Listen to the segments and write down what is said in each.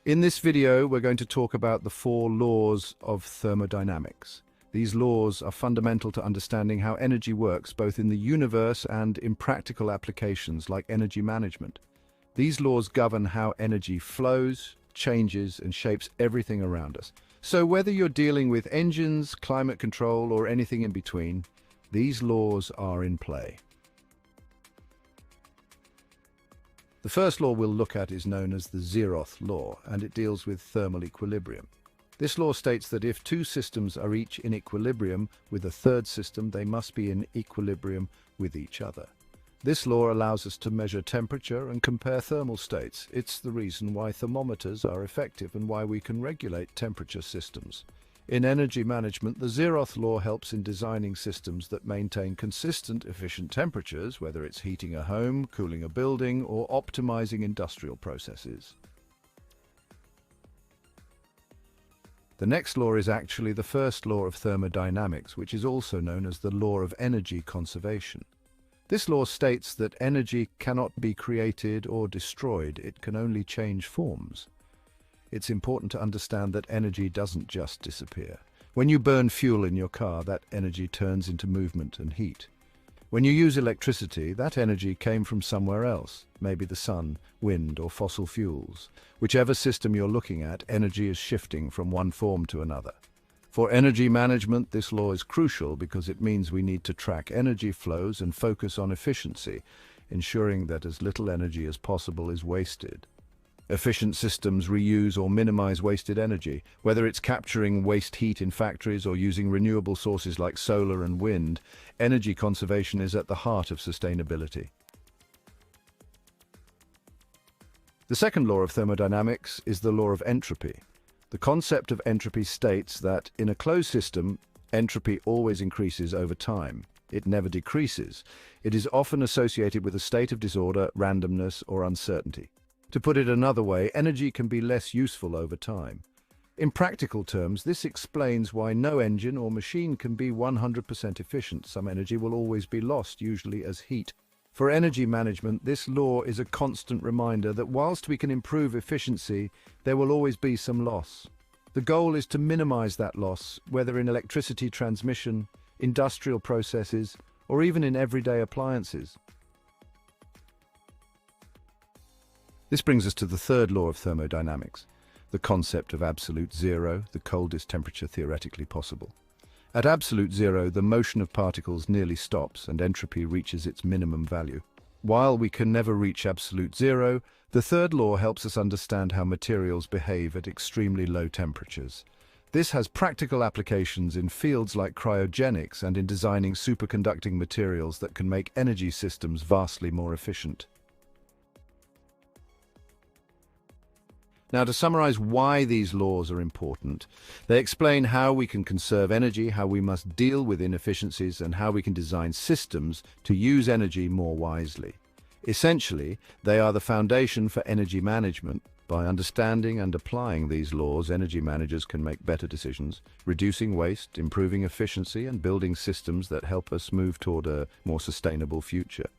In this video, we're going to talk about the 4 laws of thermodynamics. These laws are fundamental to understanding how energy works both in the universe and in practical applications like energy management. These laws govern how energy flows, changes, and shapes everything around us. So whether you're dealing with engines, climate control, or anything in between, these laws are in play. The first law we'll look at is known as the zeroth law, and it deals with thermal equilibrium. This law states that if 2 systems are each in equilibrium with a third system, they must be in equilibrium with each other. This law allows us to measure temperature and compare thermal states. It's the reason why thermometers are effective and why we can regulate temperature systems. In energy management, the zeroth law helps in designing systems that maintain consistent, efficient temperatures, whether it's heating a home, cooling a building, or optimizing industrial processes. The next law is actually the first law of thermodynamics, which is also known as the law of energy conservation. This law states that energy cannot be created or destroyed, it can only change forms. It's important to understand that energy doesn't just disappear. When you burn fuel in your car, that energy turns into movement and heat. When you use electricity, that energy came from somewhere else, maybe the sun, wind, or fossil fuels. Whichever system you're looking at, energy is shifting from one form to another. For energy management, this law is crucial because it means we need to track energy flows and focus on efficiency, ensuring that as little energy as possible is wasted. Efficient systems reuse or minimize wasted energy, whether it's capturing waste heat in factories or using renewable sources like solar and wind. Energy conservation is at the heart of sustainability. The second law of thermodynamics is the law of entropy. The concept of entropy states that in a closed system, entropy always increases over time. It never decreases. It is often associated with a state of disorder, randomness, or uncertainty. To put it another way, energy can be less useful over time. In practical terms, this explains why no engine or machine can be 100% efficient. Some energy will always be lost, usually as heat. For energy management, this law is a constant reminder that whilst we can improve efficiency, there will always be some loss. The goal is to minimize that loss, whether in electricity transmission, industrial processes, or even in everyday appliances. This brings us to the third law of thermodynamics, the concept of absolute zero, the coldest temperature theoretically possible. At absolute zero, the motion of particles nearly stops and entropy reaches its minimum value. While we can never reach absolute zero, the third law helps us understand how materials behave at extremely low temperatures. This has practical applications in fields like cryogenics and in designing superconducting materials that can make energy systems vastly more efficient. Now, to summarize why these laws are important, they explain how we can conserve energy, how we must deal with inefficiencies, and how we can design systems to use energy more wisely. Essentially, they are the foundation for energy management. By understanding and applying these laws, energy managers can make better decisions, reducing waste, improving efficiency, and building systems that help us move toward a more sustainable future.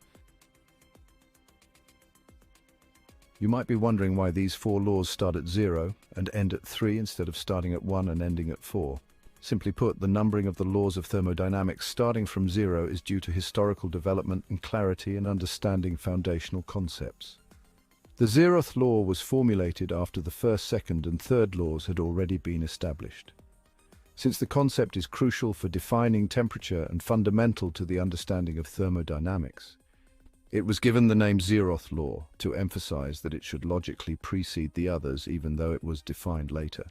You might be wondering why these 4 laws start at 0 and end at 3 instead of starting at 1 and ending at 4. Simply put, the numbering of the laws of thermodynamics starting from 0 is due to historical development and clarity in understanding foundational concepts. The 0th law was formulated after the first, second, and third laws had already been established. Since the concept is crucial for defining temperature and fundamental to the understanding of thermodynamics, it was given the name zeroth law to emphasize that it should logically precede the others even though it was defined later.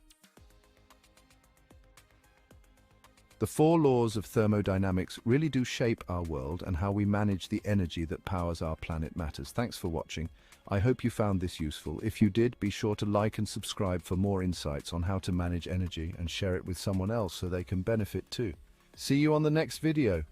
The 4 laws of thermodynamics really do shape our world and how we manage the energy that powers our planet matters. Thanks for watching. I hope you found this useful. If you did, be sure to like and subscribe for more insights on how to manage energy and share it with someone else so they can benefit too. See you on the next video.